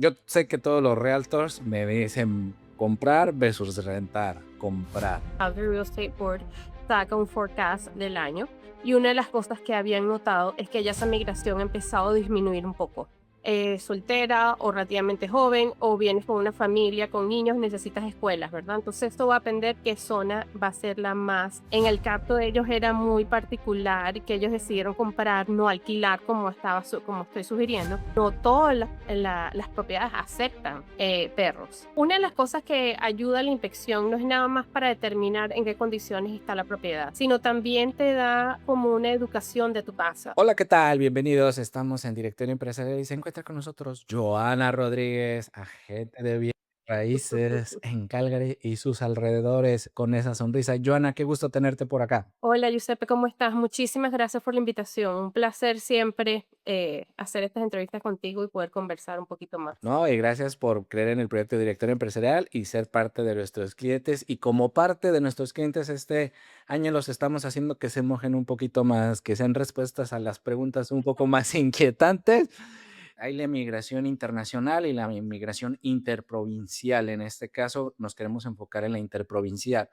Yo sé que todos los realtors me dicen comprar versus rentar, comprar. The Real Estate Board saca un forecast del año y una de las cosas que habían notado es que ya esa migración ha empezado a disminuir un poco. Soltera o relativamente joven o vienes con una familia con niños, necesitas escuelas, ¿verdad? Entonces esto va a depender qué zona va a ser la más. En el caso de ellos era muy particular que ellos decidieron comprar, no alquilar como como estoy sugiriendo. No todas las propiedades aceptan perros. Una de las cosas que ayuda a la inspección no es nada más para determinar en qué condiciones está la propiedad, sino también te da como una educación de tu casa. Hola, ¿qué tal? Bienvenidos. Estamos en Directorio Empresarial y se encuentra con nosotros Joana Rodríguez, agente de bienes raíces en Calgary y sus alrededores con esa sonrisa. Joana, qué gusto tenerte por acá. Hola Giuseppe, ¿cómo estás? Muchísimas gracias por la invitación. Un placer siempre hacer estas entrevistas contigo y poder conversar un poquito más. No, y gracias por creer en el proyecto de Directorio Empresarial y ser parte de nuestros clientes. Y como parte de nuestros clientes, este año los estamos haciendo que se mojen un poquito más, que sean respuestas a las preguntas un poco más inquietantes. Hay la migración internacional y la migración interprovincial. En este caso, nos queremos enfocar en la interprovincial.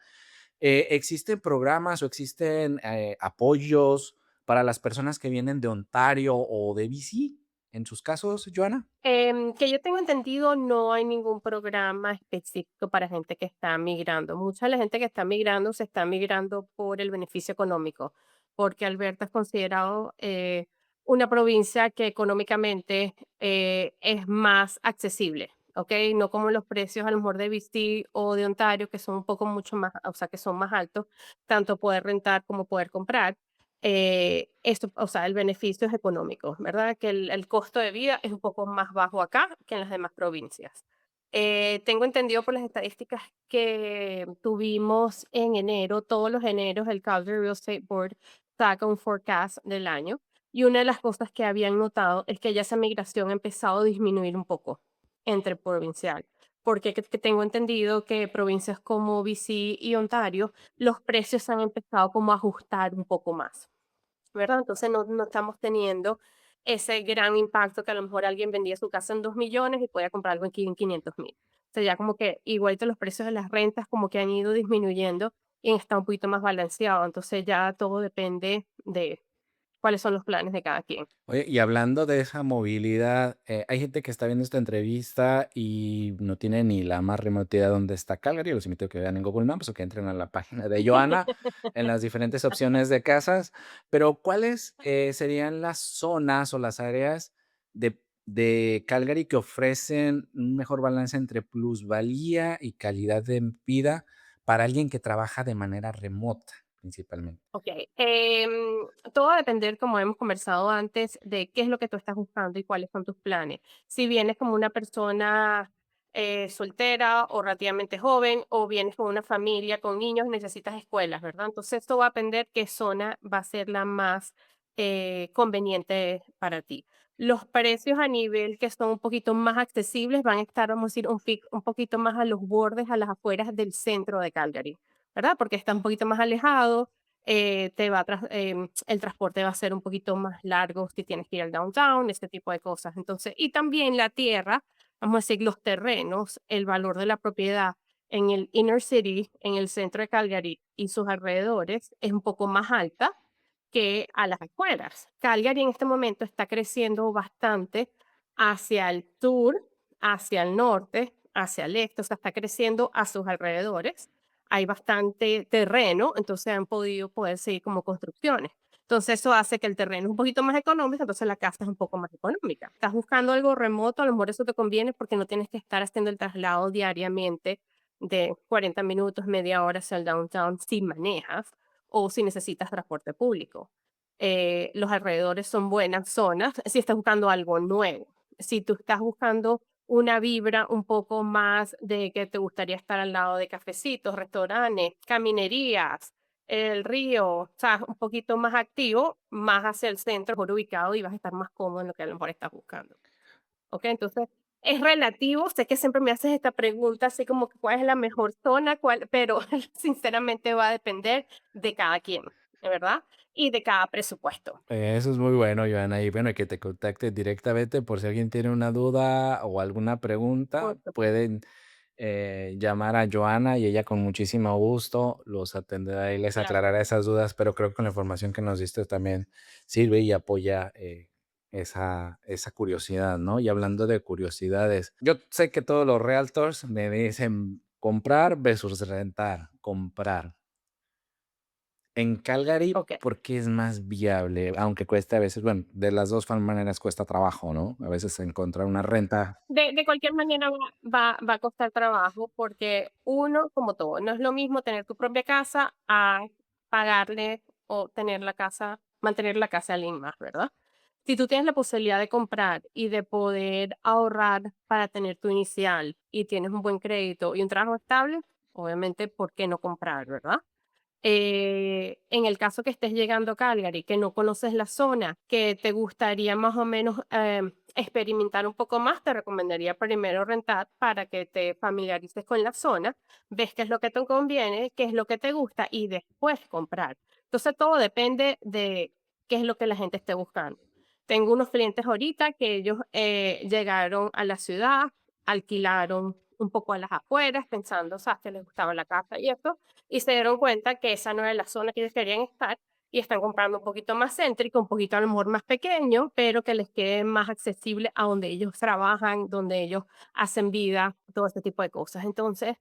¿Existen programas o existen apoyos para las personas que vienen de Ontario o de BC? En sus casos, Joana. Que yo tengo entendido, no hay ningún programa específico para gente que está migrando. Mucha de la gente que está migrando se está migrando por el beneficio económico, porque Alberta es considerado una provincia que económicamente es más accesible, ¿ok? No como los precios a lo mejor de BC o de Ontario, que son un poco mucho más, o sea, que son más altos, tanto poder rentar como poder comprar. Esto, o sea, el beneficio es económico, ¿verdad? Que el costo de vida es un poco más bajo acá que en las demás provincias. Tengo entendido por las estadísticas que tuvimos en enero, todos los eneros, el Calgary Real Estate Board saca un forecast del año y una de las cosas que habían notado es que ya esa migración ha empezado a disminuir un poco entre provincial. Porque que tengo entendido que provincias como BC y Ontario, los precios han empezado como a ajustar un poco más. ¿Verdad? Entonces no estamos teniendo ese gran impacto que a lo mejor alguien vendía su casa en 2 millones y podía comprar algo en 500,000. O sea, ya como que igualito los precios de las rentas como que han ido disminuyendo y está un poquito más balanceado. Entonces ya todo depende de cuáles son los planes de cada quien. Oye, y hablando de esa movilidad, hay gente que está viendo esta entrevista y no tiene ni la más remota idea de dónde está Calgary. Los invito a que vean en Google Maps o que entren a la página de Joana en las diferentes opciones de casas. Pero, ¿cuáles serían las zonas o las áreas de Calgary que ofrecen un mejor balance entre plusvalía y calidad de vida para alguien que trabaja de manera remota, principalmente? Ok, todo va a depender, como hemos conversado antes, de qué es lo que tú estás buscando y cuáles son tus planes. Si vienes como una persona soltera o relativamente joven, o vienes con una familia con niños, necesitas escuelas, ¿verdad? Entonces, esto va a depender qué zona va a ser la más conveniente para ti. Los precios a nivel que son un poquito más accesibles van a estar, vamos a decir, un poquito más a los bordes, a las afueras del centro de Calgary, ¿verdad? Porque está un poquito más alejado, el transporte va a ser un poquito más largo si tienes que ir al downtown, este tipo de cosas. Entonces, y también la tierra, vamos a decir, los terrenos, el valor de la propiedad en el inner city, en el centro de Calgary y sus alrededores, es un poco más alta que a las afueras. Calgary en este momento está creciendo bastante hacia el sur, hacia el norte, hacia el este, o sea, está creciendo a sus alrededores. Hay bastante terreno, entonces han podido poder seguir como construcciones. Entonces eso hace que el terreno es un poquito más económico, entonces la casa es un poco más económica. Estás buscando algo remoto, a lo mejor eso te conviene porque no tienes que estar haciendo el traslado diariamente de 40 minutos, media hora hacia el downtown si manejas o si necesitas transporte público. Los alrededores son buenas zonas si estás buscando algo nuevo. Si tú estás buscando una vibra un poco más de que te gustaría estar al lado de cafecitos, restaurantes, caminerías, el río, o sea, un poquito más activo, más hacia el centro, mejor ubicado y vas a estar más cómodo en lo que a lo mejor estás buscando. ¿Ok? Entonces, es relativo. Sé que siempre me haces esta pregunta, así como que cuál es la mejor zona, pero sinceramente va a depender de cada quien. ¿verdad? Y de cada presupuesto. Eso es muy bueno, Joana. Y bueno, que te contacte directamente por si alguien tiene una duda o alguna pregunta, Por supuesto, pueden llamar a Joana y ella con muchísimo gusto los atenderá y les claro. aclarará esas dudas, pero creo que con la información que nos diste también sirve y apoya esa curiosidad, ¿no? Y hablando de curiosidades, yo sé que todos los realtors me dicen comprar versus rentar, comprar. En Calgary, Ok. ¿por qué es más viable? Aunque cueste a veces, bueno, de las 2 maneras cuesta trabajo, ¿no? A veces encontrar una renta. De cualquier manera va a costar trabajo porque uno, como todo, no es lo mismo tener tu propia casa a pagarle o tener la casa, mantener la casa a alguien más, ¿verdad? Si tú tienes la posibilidad de comprar y de poder ahorrar para tener tu inicial y tienes un buen crédito y un trabajo estable, obviamente, ¿por qué no comprar, verdad? En el caso que estés llegando a Calgary, que no conoces la zona, que te gustaría más o menos experimentar un poco más, te recomendaría primero rentar para que te familiarices con la zona, ves qué es lo que te conviene, qué es lo que te gusta y después comprar. Entonces todo depende de qué es lo que la gente esté buscando. Tengo unos clientes ahorita que ellos llegaron a la ciudad, alquilaron un poco a las afueras, pensando, o sea, que les gustaba la casa y esto, y se dieron cuenta que esa no era la zona que ellos querían estar y están comprando un poquito más céntrico, un poquito a lo mejor más pequeño, pero que les quede más accesible a donde ellos trabajan, donde ellos hacen vida, todo este tipo de cosas. Entonces,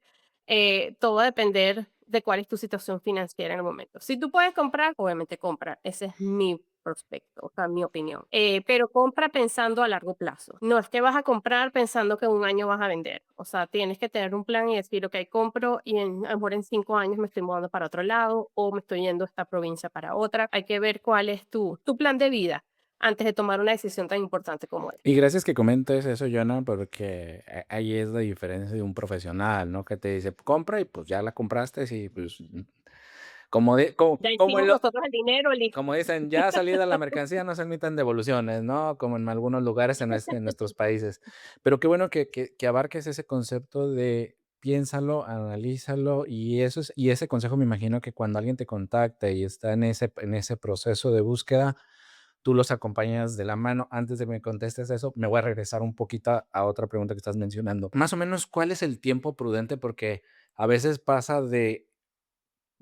todo va a depender de cuál es tu situación financiera en el momento. Si tú puedes comprar, obviamente compra. Ese es mi prospecto, o sea, mi opinión. Pero compra pensando a largo plazo. No es que vas a comprar pensando que en un año vas a vender. O sea, tienes que tener un plan y decir, ok, compro y a lo mejor en 5 años me estoy mudando para otro lado o me estoy yendo de esta provincia para otra. Hay que ver cuál es tu plan de vida antes de tomar una decisión tan importante como esta. Y gracias que comentes eso, Joana, porque ahí es la diferencia de un profesional, ¿no? Que te dice: "Compra", y pues ya la compraste y pues, como de co Ya como hicimos en lo nosotros el dinero, listo. como dicen: "Ya salida la mercancía no se admiten devoluciones", ¿no? Como en algunos lugares en nuestros países. Pero qué bueno que abarques ese concepto de piénsalo, analízalo, y eso es y ese consejo me imagino que cuando alguien te contacta y está en ese proceso de búsqueda, tú los acompañas de la mano. Antes de que me contestes eso, me voy a regresar un poquito a otra pregunta que estás mencionando. Más o menos, ¿cuál es el tiempo prudente? Porque a veces pasa de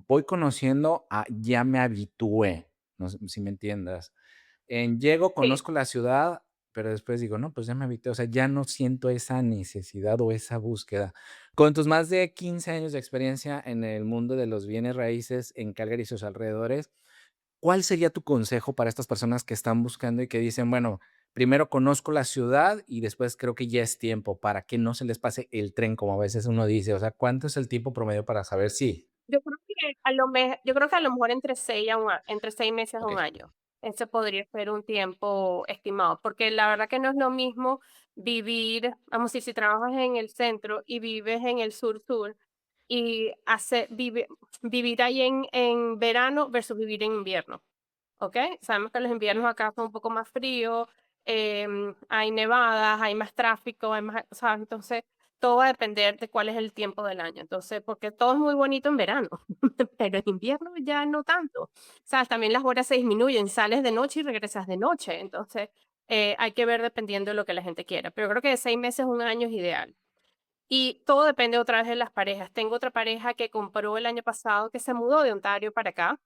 voy conociendo a ya me habitué, no sé si me entiendas. Llego, Sí, conozco la ciudad, pero después digo, no, pues ya me habitué, o sea, ya no siento esa necesidad o esa búsqueda. Con tus más de 15 años de experiencia en el mundo de los bienes raíces en Calgary y sus alrededores, ¿cuál sería tu consejo para estas personas que están buscando y que dicen, bueno, primero conozco la ciudad y después creo que ya es tiempo para que no se les pase el tren, como a veces uno dice? O sea, ¿cuánto es el tiempo promedio para saber si? yo creo que a lo mejor entre 6 meses a Ok. un año. Ese podría ser un tiempo estimado, porque la verdad que no es lo mismo vivir, vamos a decir, si trabajas en el centro y vives en el sur-sur y vivir ahí en verano versus vivir en invierno. ¿Ok? Sabemos que los inviernos acá son un poco más fríos, hay nevadas, hay más tráfico, hay más, ¿sabes? Entonces, todo va a depender de cuál es el tiempo del año. Entonces, porque todo es muy bonito en verano, pero en invierno ya no tanto. ¿Sabes? También las horas se disminuyen, sales de noche y regresas de noche. Entonces, hay que ver dependiendo de lo que la gente quiera. Pero creo que de 6 meses a un año es ideal. Y todo depende otra vez de las parejas. Tengo otra pareja que compró el año pasado, que se mudó de Ontario para acá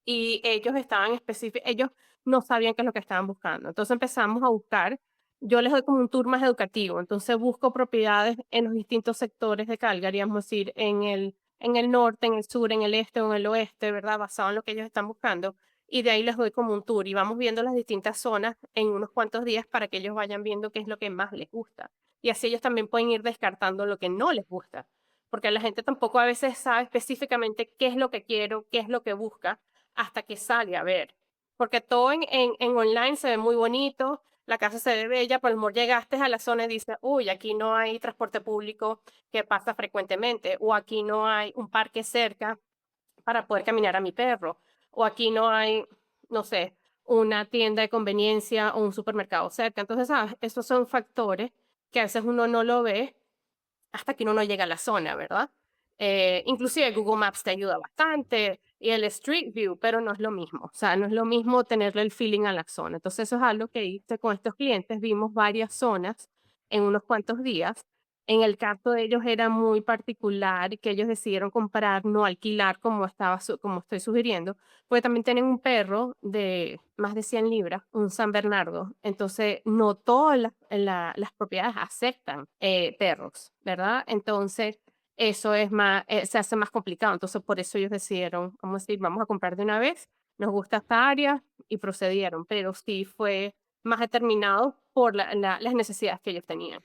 y ellos estaban específicos, ellos no sabían qué es lo que estaban buscando. Entonces empezamos a buscar, yo les doy como un tour más educativo, entonces busco propiedades en los distintos sectores de Calgary, vamos a decir, en el norte, en el sur, en el este o en el oeste, ¿verdad? Basado en lo que ellos están buscando. Y de ahí les doy como un tour y vamos viendo las distintas zonas en unos cuantos días para que ellos vayan viendo qué es lo que más les gusta. Y así ellos también pueden ir descartando lo que no les gusta, porque la gente tampoco a veces sabe específicamente qué es lo que quiero, qué es lo que busca hasta que sale a ver. Porque todo en online se ve muy bonito, la casa se ve bella, pero a lo mejor llegaste a la zona y dices, uy, aquí no hay transporte público que pasa frecuentemente, o aquí no hay un parque cerca para poder caminar a mi perro, o aquí no hay, no sé, una tienda de conveniencia o un supermercado cerca. Entonces, ¿sabes? Esos son factores que a veces uno no lo ve hasta que uno no llega a la zona, ¿verdad? Inclusive Google Maps te ayuda bastante y el Street View, pero no es lo mismo. O sea, no es lo mismo tenerle el feeling a la zona. Entonces eso es algo que hice con estos clientes. Vimos varias zonas en unos cuantos días. En el caso de ellos era muy particular que ellos decidieron comprar, no alquilar como como estoy sugiriendo, porque también tienen un perro de más de 100 libras, un San Bernardo. Entonces, no todas las propiedades aceptan perros, ¿verdad? Entonces, eso es más, se hace más complicado. Entonces, por eso ellos decidieron, vamos a decir, vamos a comprar de una vez, nos gusta esta área y procedieron, pero sí fue más determinado por las necesidades que ellos tenían.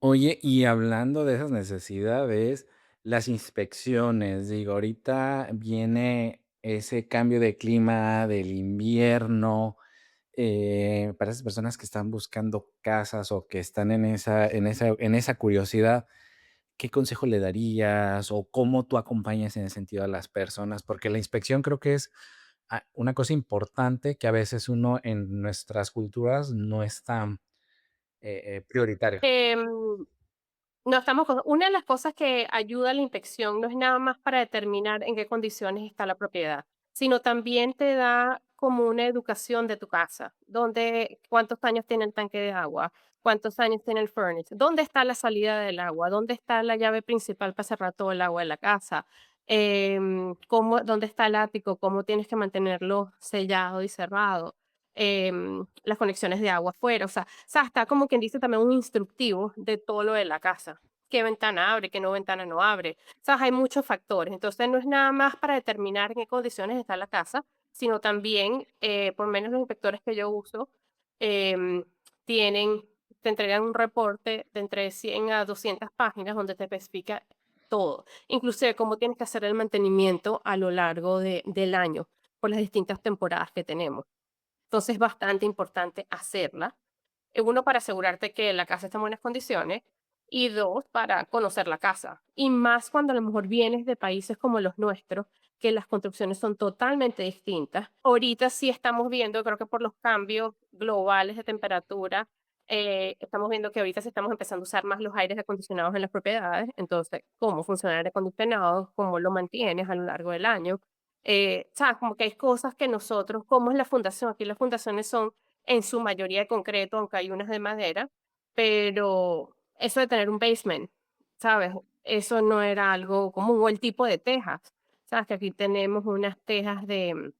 Oye, y hablando de esas necesidades, las inspecciones, digo, ahorita viene ese cambio de clima del invierno, para esas personas que están buscando casas o que están en esa curiosidad, ¿qué consejo le darías o cómo tú acompañas en ese sentido a las personas? Porque la inspección creo que es una cosa importante que a veces uno en nuestras culturas no es tan prioritario. Em, No estamos una de las cosas que ayuda a la inspección no es nada más para determinar en qué condiciones está la propiedad, sino también te da como una educación de tu casa, donde cuántos años tiene el tanque de agua, cuántos años tiene el furnace, dónde está la salida del agua, dónde está la llave principal para cerrar todo el agua de la casa, dónde está el ático, cómo tienes que mantenerlo sellado y cerrado, las conexiones de agua afuera, o sea, está como quien dice también un instructivo de todo lo de la casa. ¿Qué ventana abre? ¿Qué no ventana no abre? O sea, hay muchos factores. Entonces, no es nada más para determinar en qué condiciones está la casa, sino también, por lo menos los inspectores que yo uso, em, tienen, te entregan un reporte de entre 100 a 200 páginas donde te especifica todo, inclusive cómo tienes que hacer el mantenimiento a lo largo del año por las distintas temporadas que tenemos. Entonces, es bastante importante hacerla. Uno, para asegurarte que la casa está en buenas condiciones y dos, para conocer la casa. Y más cuando a lo mejor vienes de países como los nuestros, que las construcciones son totalmente distintas. Ahorita sí estamos viendo, creo que por los cambios globales de temperatura, estamos viendo que ahorita sí estamos empezando a usar más los aires acondicionados en las propiedades. Entonces, cómo funciona el aire acondicionado, cómo lo mantienes a lo largo del año. ¿Sabes? Como que hay cosas que nosotros, como es la fundación, aquí las fundaciones son en su mayoría de concreto, aunque hay unas de madera, pero eso de tener un basement, ¿sabes? Eso no era algo común, o el tipo de tejas, ¿sabes? Que aquí tenemos unas tejas de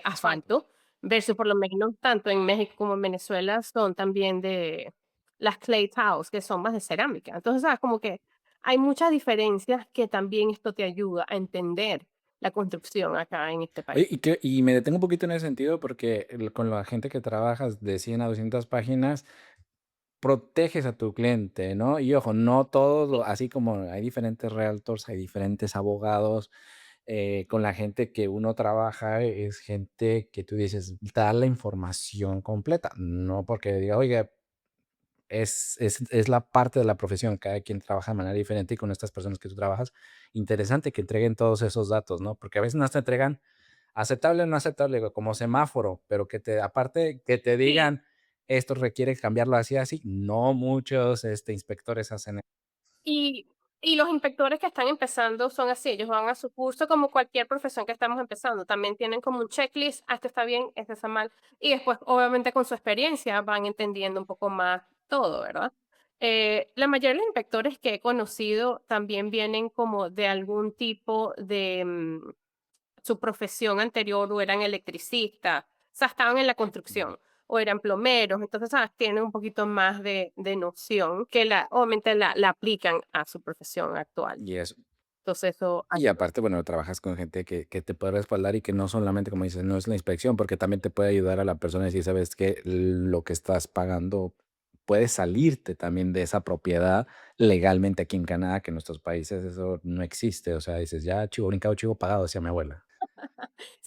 asfalto, versus por lo menos tanto en México como en Venezuela son también de las clay tiles, que son más de cerámica. Entonces, ¿sabes? Como que hay muchas diferencias que también esto te ayuda a entender la construcción acá en este Oye, país. y me detengo un poquito en ese sentido porque con la gente que trabajas de 100 a 200 páginas, proteges a tu cliente, ¿no? Y ojo, no todos, así como hay diferentes realtors, hay diferentes abogados, con la gente que uno trabaja es gente que tú dices, da la información completa, no porque diga, oiga, es la parte de la profesión, cada quien trabaja de manera diferente y con estas personas que tú trabajas, interesante que entreguen todos esos datos, ¿no? Porque a veces no te entregan aceptable o no aceptable, digo, como semáforo, pero que te aparte que te Sí, digan: "Esto requiere cambiarlo así, así", no muchos, inspectores hacen y los inspectores que están empezando son así, ellos van a su curso como cualquier profesión que estamos empezando, también tienen como un checklist, ah, esto está bien, esto está mal, y después obviamente con su experiencia van entendiendo un poco más todo, ¿verdad? La mayoría de los inspectores que he conocido también vienen como de algún tipo de, su profesión anterior o eran electricistas, o sea, estaban en la construcción o eran plomeros, entonces, ¿sabes? Tienen un poquito más de noción que obviamente la aplican a su profesión actual. y eso. Entonces, eso Y ayuda. aparte, bueno, trabajas con gente que te puede respaldar y que no solamente, como dices, no es la inspección, porque también te puede ayudar a la persona a decir, sabes que lo que estás pagando puede salirte también de esa propiedad legalmente aquí en Canadá, que en nuestros países eso no existe. O sea, dices, ya chivo brincado, chivo pagado, decía mi abuela.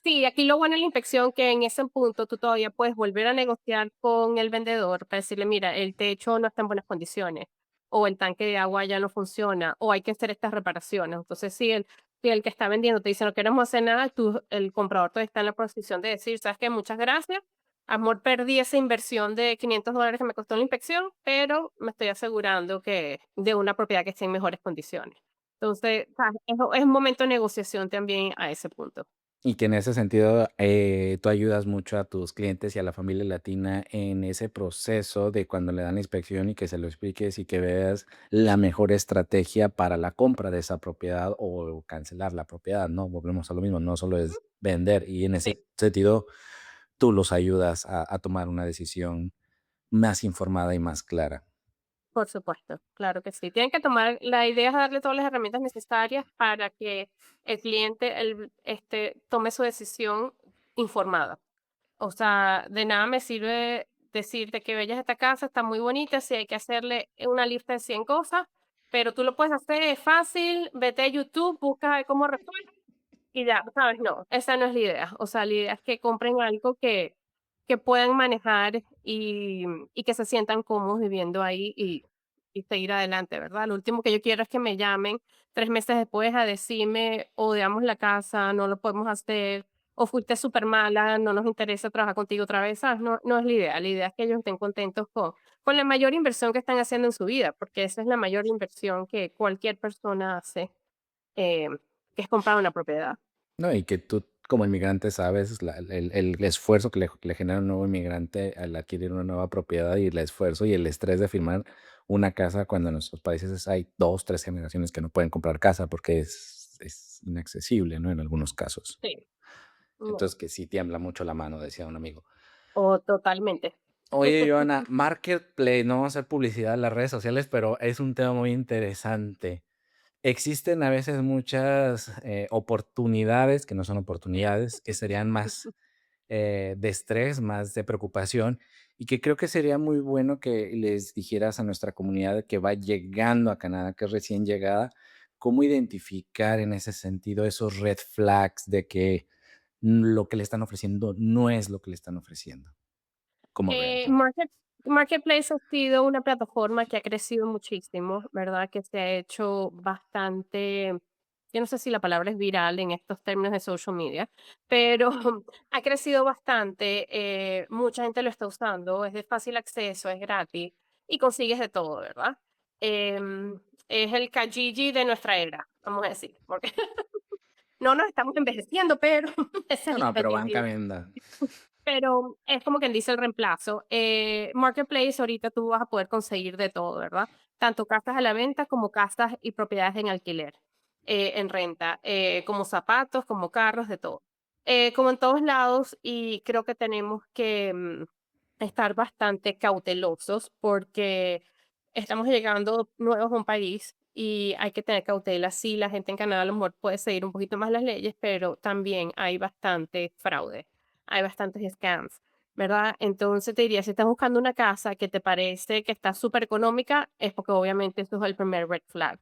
Sí, aquí lo bueno en la inspección que en ese punto tú todavía puedes volver a negociar con el vendedor para decirle, mira, el techo no está en buenas condiciones, o el tanque de agua ya no funciona, o hay que hacer estas reparaciones. Entonces, si el que está vendiendo te dice no queremos hacer nada, el comprador todavía está en la posición de decir, sabes qué, muchas gracias, amor, perdí esa inversión de $500 que me costó la inspección, pero me estoy asegurando que de una propiedad que esté en mejores condiciones. Entonces, ¿sabes? Es un momento de negociación también a ese punto. Y que en ese sentido, tú ayudas mucho a tus clientes y a la familia latina en ese proceso de cuando le dan la inspección y que se lo expliques y que veas la mejor estrategia para la compra de esa propiedad o cancelar la propiedad, ¿no? Volvemos a lo mismo, no solo es vender y en ese Sí. sentido tú los ayudas a tomar una decisión más informada y más clara. Por supuesto, claro que sí. Tienen que tomar, la idea es darle todas las herramientas necesarias para que el cliente tome su decisión informada. O sea, de nada me sirve decirte que bella es esta casa, está muy bonita, si hay que hacerle una lista de 100 cosas, pero tú lo puedes hacer, es fácil, vete a YouTube, busca a ver cómo resuelve y ya, ¿sabes? No, esa no es la idea. O sea, la idea es que compren algo que puedan manejar y que se sientan cómodos viviendo ahí y seguir adelante, ¿verdad? Lo último que yo quiero es que me llamen 3 meses después a decirme, odiamos la casa, no lo podemos hacer, o fuiste súper mala, no nos interesa trabajar contigo otra vez, ¿sabes? No, no es la idea. La idea es que ellos estén contentos con la mayor inversión que están haciendo en su vida, porque esa es la mayor inversión que cualquier persona hace, eh, que es comprar una propiedad. No, y que tú como inmigrante sabes el esfuerzo que le genera un nuevo inmigrante al adquirir una nueva propiedad y el esfuerzo y el estrés de firmar una casa cuando en nuestros países hay 2 3 generaciones que no pueden comprar casa porque es inaccesible, ¿no? En algunos casos. Sí. No, Entonces, que sí tiembla mucho la mano, decía un amigo. o totalmente. Oye, Joana, Marketplace, no vamos a hacer publicidad en las redes sociales, pero es un tema muy interesante. Existen a veces muchas, oportunidades que no son oportunidades, que serían más, de estrés, más de preocupación, y que creo que sería muy bueno que les dijeras a nuestra comunidad que va llegando a Canadá, que es recién llegada, cómo identificar en ese sentido esos red flags de que lo que le están ofreciendo no es lo que le están ofreciendo como Eh, realtor. Market Marketplace ha sido una plataforma que ha crecido muchísimo, ¿verdad? Que se ha hecho bastante, yo no sé si la palabra es viral en estos términos de social media, pero ha crecido bastante, mucha gente lo está usando, es de fácil acceso, es gratis y consigues de todo, ¿verdad? Es el Kijiji de nuestra era, vamos a decir, porque no nos estamos envejeciendo, pero esa No, es la no, pero van realidad. cambiando. Pero es como quien dice el reemplazo. Marketplace, ahorita tú vas a poder conseguir de todo, ¿verdad? Tanto casas a la venta como casas y propiedades en alquiler, en renta, como zapatos, como carros, de todo. Como en todos lados, y creo que tenemos que estar bastante cautelosos porque estamos llegando nuevos a un país y hay que tener cautela. Sí, la gente en Canadá a lo mejor puede seguir un poquito más las leyes, pero también hay bastante fraude, hay bastantes scams, ¿verdad? Entonces te diría, si estás buscando una casa que te parece que está súper económica, es porque obviamente esto es el primer red flag.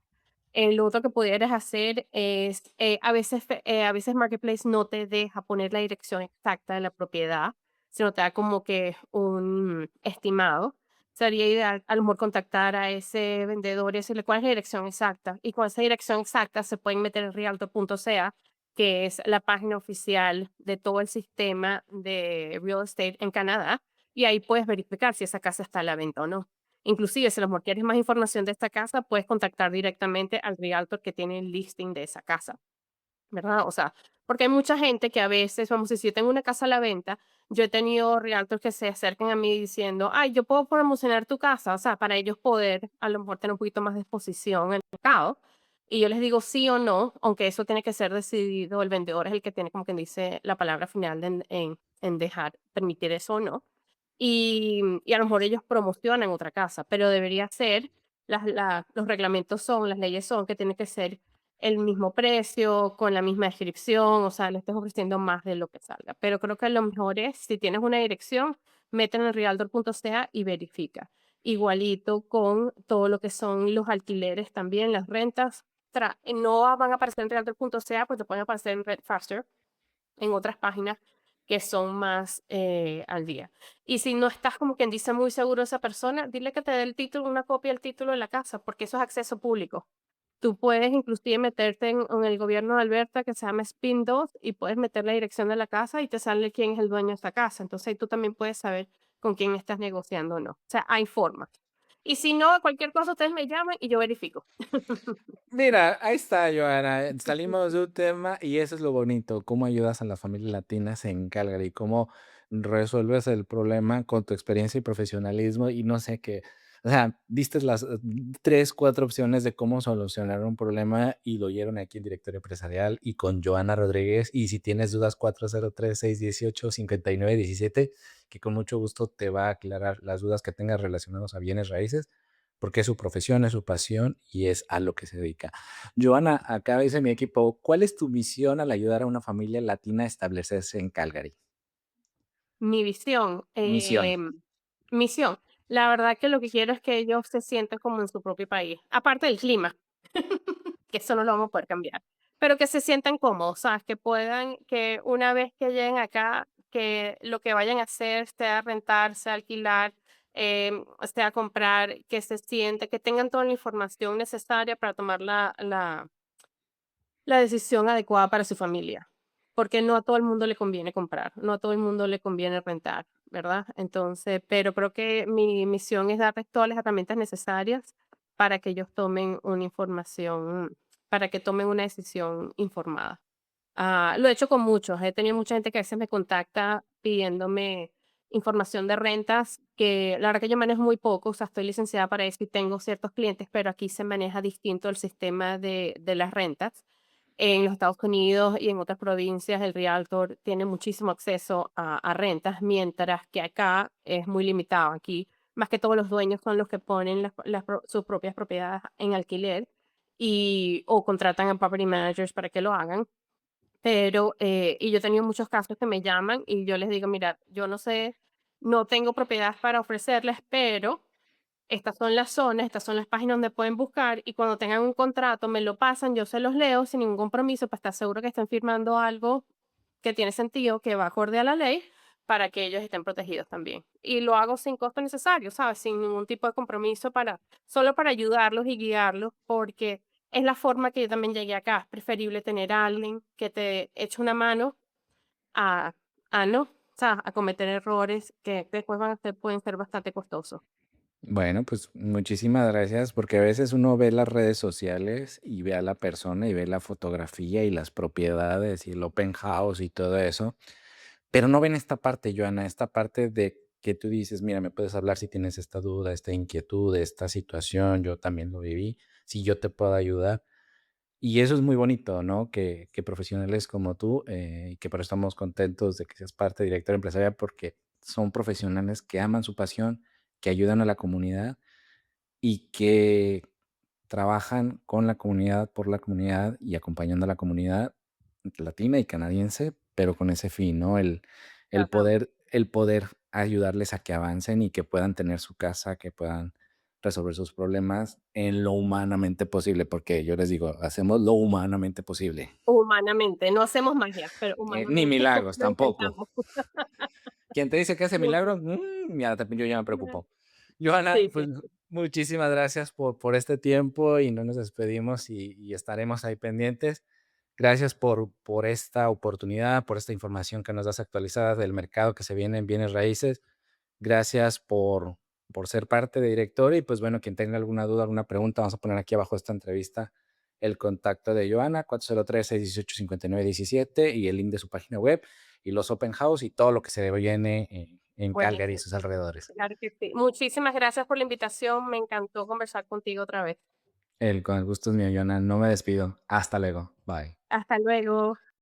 Lo otro que pudieras hacer es, a veces Marketplace no te deja poner la dirección exacta de la propiedad, sino te da como que un estimado. Sería ideal a lo mejor contactar a ese vendedor y decirle cuál es la dirección exacta. Y con esa dirección exacta se pueden meter en realtor.ca, que es la página oficial de todo el sistema de real estate en Canadá, y ahí puedes verificar si esa casa está a la venta o no. Inclusive, si a lo mejor quieres más información de esta casa, puedes contactar directamente al realtor que tiene el listing de esa casa. ¿Verdad? O sea, porque hay mucha gente que a veces, vamos a decir, tengo una casa a la venta, yo he tenido realtors que se acercan a mí diciendo, ay, yo puedo promocionar tu casa, o sea, para ellos poder a lo mejor tener un poquito más de exposición en el mercado. Y yo les digo sí o no, aunque eso tiene que ser decidido, el vendedor es el que tiene como quien dice la palabra final en dejar, permitir eso o no. Y a lo mejor ellos promocionan otra casa, pero debería ser, los reglamentos son, las leyes son que tiene que ser el mismo precio, con la misma descripción, o sea, le estés ofreciendo más de lo que salga. Pero creo que lo mejor es, si tienes una dirección, mete en el realtor.ca y verifica. Igualito con todo lo que son los alquileres también, las rentas. No van a aparecer en realtor.ca, pues te pueden aparecer en Redfaster, en otras páginas que son más al día. Y si no estás como quien dice muy seguro de esa persona, dile que te dé el título, una copia del título de la casa, porque eso es acceso público. Tú puedes inclusive meterte en el gobierno de Alberta que se llama Spin 2 y puedes meter la dirección de la casa y te sale quién es el dueño de esta casa. Entonces ahí tú también puedes saber con quién estás negociando o no. O sea, hay formas. Y si no, cualquier cosa ustedes me llaman y yo verifico. Mira, ahí está, Joana. Salimos de un tema y eso es lo bonito, cómo ayudas a las familias latinas en Calgary, cómo resuelves el problema con tu experiencia y profesionalismo y no sé qué, o sea, diste las 3, 4 opciones de cómo solucionar un problema y lo oyeron aquí en Directorio Empresarial y con Joana Rodríguez. Y si tienes dudas, 403-618-5917, que con mucho gusto te va a aclarar las dudas que tengas relacionadas a bienes raíces porque es su profesión, es su pasión y es a lo que se dedica. Joana, acá dice mi equipo, ¿cuál es tu misión al ayudar a una familia latina a establecerse en Calgary? Mi visión, Misión. misión. La verdad que lo que quiero es que ellos se sientan como en su propio país, aparte del clima, que eso no lo vamos a poder cambiar, pero que se sientan cómodos, ¿sabes? Que puedan, que una vez que lleguen acá, que lo que vayan a hacer, sea rentar, sea alquilar, sea comprar, que se siente, que tengan toda la información necesaria para tomar la decisión adecuada para su familia, porque no a todo el mundo le conviene comprar, no a todo el mundo le conviene rentar, ¿verdad? Entonces, pero creo que mi misión es darles todas las herramientas necesarias para que ellos tomen una información, para que tomen una decisión informada. Lo he hecho con muchos, he tenido mucha gente que a veces me contacta pidiéndome información de rentas, que la verdad que yo manejo muy poco, o sea, estoy licenciada para eso y tengo ciertos clientes, pero aquí se maneja distinto el sistema de las rentas. En los Estados Unidos y en otras provincias, el realtor tiene muchísimo acceso a rentas, mientras que acá es muy limitado. Aquí, más que todos los dueños son los que ponen sus propias propiedades en alquiler o contratan a property managers para que lo hagan. Pero, y yo he tenido muchos casos que me llaman y yo les digo, mira, yo no sé, no tengo propiedades para ofrecerles, pero estas son las zonas, estas son las páginas donde pueden buscar y cuando tengan un contrato me lo pasan, yo se los leo sin ningún compromiso para estar seguro que estén firmando algo que tiene sentido, que va acorde a la ley, para que ellos estén protegidos también. Y lo hago sin costo necesario, ¿sabes? Sin ningún tipo de compromiso solo para ayudarlos y guiarlos, porque es la forma que yo también llegué acá. Es preferible tener a alguien que te eche una mano a, no, o sea, a cometer errores que después pueden ser bastante costosos. Bueno, pues muchísimas gracias, porque a veces uno ve las redes sociales y ve a la persona y ve la fotografía y las propiedades y el open house y todo eso, pero no ven esta parte, Joana, esta parte de que tú dices, mira, me puedes hablar si tienes esta duda, esta inquietud, esta situación, yo también lo viví, si yo te puedo ayudar. Y eso es muy bonito, ¿no? Que profesionales como tú, y que por eso estamos contentos de que seas parte de Director Empresarial, porque son profesionales que aman su pasión, que ayudan a la comunidad y que trabajan con la comunidad, por la comunidad y acompañando a la comunidad latina y canadiense, pero con ese fin, ¿no? El poder ayudarles a que avancen y que puedan tener su casa, que puedan resolver sus problemas en lo humanamente posible, porque yo les digo, hacemos lo humanamente posible, Humanamente, no hacemos magia, pero ni humanamente milagros lo tampoco. intentamos. Quien te dice que hace No, milagros, ya también yo ya me preocupo. Johanna, sí, pues sí, sí. muchísimas gracias por este tiempo y no nos despedimos y estaremos ahí pendientes. Gracias por esta oportunidad, por esta información que nos das actualizada del mercado que se viene en bienes raíces. Gracias por ser parte de Director y pues bueno, quien tenga alguna duda, alguna pregunta, vamos a poner aquí abajo esta entrevista el contacto de Joana, 403-618-5917 y el link de su página web y los open house y todo lo que se viene en Calgary y Buenísimo, sus alrededores. claro que sí. Muchísimas gracias por la invitación, me encantó conversar contigo otra vez. Con el gusto es mío, Joana. No me despido. Hasta luego. Bye. Hasta luego.